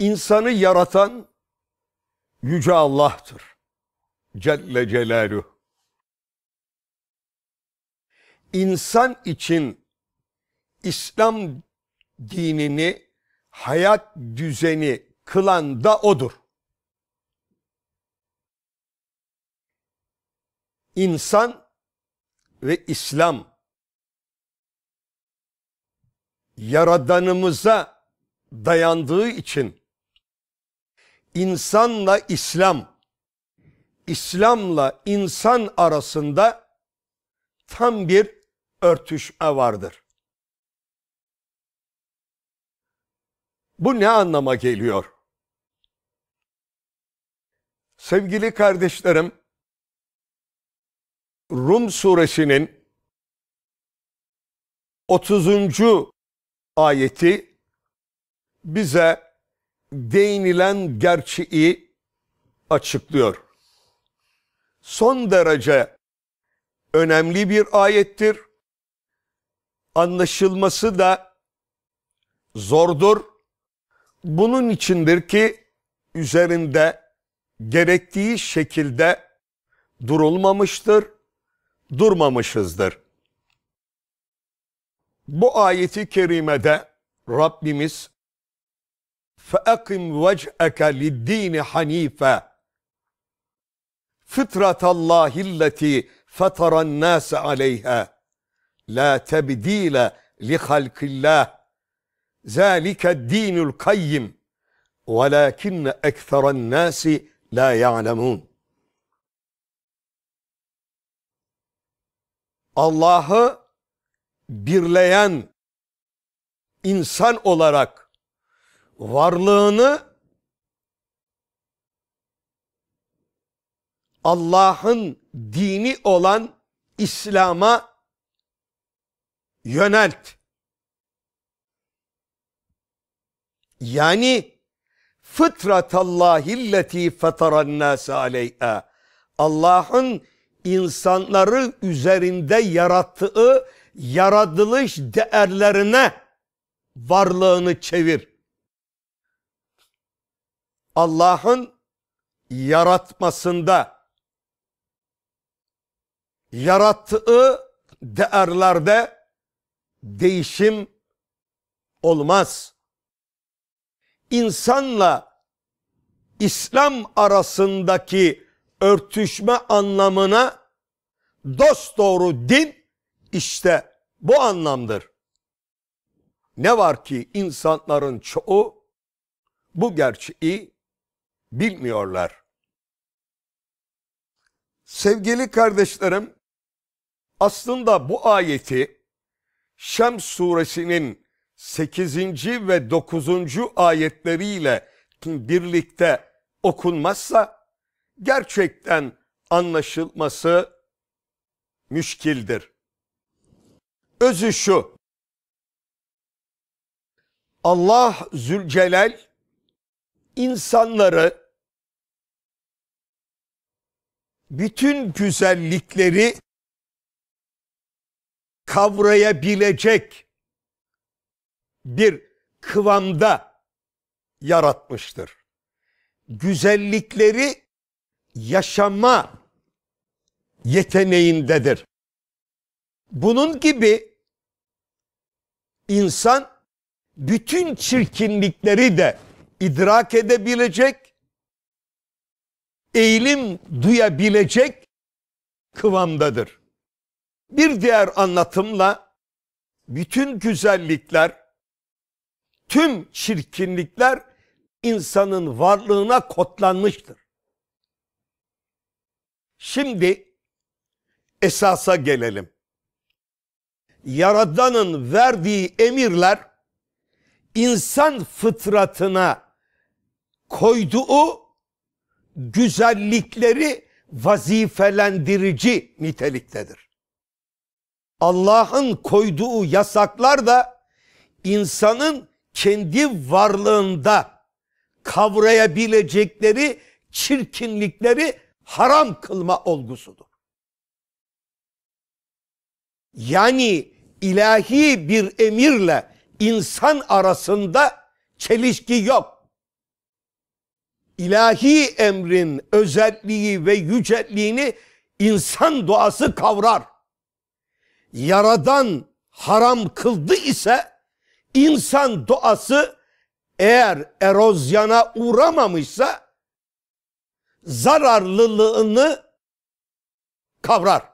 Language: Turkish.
İnsanı yaratan Yüce Allah'tır. Celle Celaluhu. İnsan için İslam dinini hayat düzeni kılan da O'dur. İnsan ve İslam Yaradanımıza dayandığı için insanla İslam, İslam'la insan arasında tam bir örtüşme vardır. Bu ne anlama geliyor? Sevgili kardeşlerim, Rum suresinin 30. ayeti bize değinilen gerçeği açıklıyor. Son derece önemli bir ayettir. Anlaşılması da zordur. Bunun içindir ki üzerinde gerektiği şekilde durulmamıştır, durmamışızdır. Bu ayeti kerimede Rabbimiz فَاَقِمْ وَجْهَكَ لِلدِّينِ حَن۪يفًا فِطْرَةَ اللّٰهِ الَّتِي فَطَرَ النَّاسَ عَلَيْهَا لَا تَبْد۪يلَ لِخَلْقِ اللّٰهِ ذَٰلِكَ الد۪ينُ الْقَيِّمِ وَلَاكِنَّ اَكْثَرَ النَّاسِ لَا يَعْلَمُونَ. Allah'ı birleyen insan olarak varlığını Allah'ın dini olan İslam'a yönelt. Yani fıtratallahilleti fetaran-nâse aleyha. Allah'ın insanları üzerinde yarattığı yaratılış değerlerine varlığını çevir. Allah'ın yaratmasında, yarattığı değerlerde değişim olmaz. İnsanla İslam arasındaki örtüşme anlamına dosdoğru din işte bu anlamdır. Ne var ki insanların çoğu bu gerçeği bilmiyorlar. Sevgili kardeşlerim, aslında bu ayeti Şems suresinin 8. ve 9. ayetleriyle birlikte okunmazsa gerçekten anlaşılması müşkildir. Özü şu: Allah Zülcelal insanları bütün güzellikleri kavrayabilecek bir kıvamda yaratmıştır. Güzellikleri yaşama yeteneğindedir. Bunun gibi insan bütün çirkinlikleri de idrak edebilecek, eğilim duyabilecek kıvamdadır. Bir diğer anlatımla bütün güzellikler, tüm çirkinlikler insanın varlığına kodlanmıştır. Şimdi esasa gelelim. Yaradan'ın verdiği emirler insan fıtratına koyduğu güzellikleri vazifelendirici niteliktedir. Allah'ın koyduğu yasaklar da insanın kendi varlığında kavrayabilecekleri çirkinlikleri haram kılma olgusudur. Yani ilahi bir emirle insan arasında çelişki yok. ilahi emrin özelliği ve yücelliğini insan doğası kavrar. Yaradan haram kıldı ise insan doğası eğer erozyona uğramamışsa zararlılığını kavrar.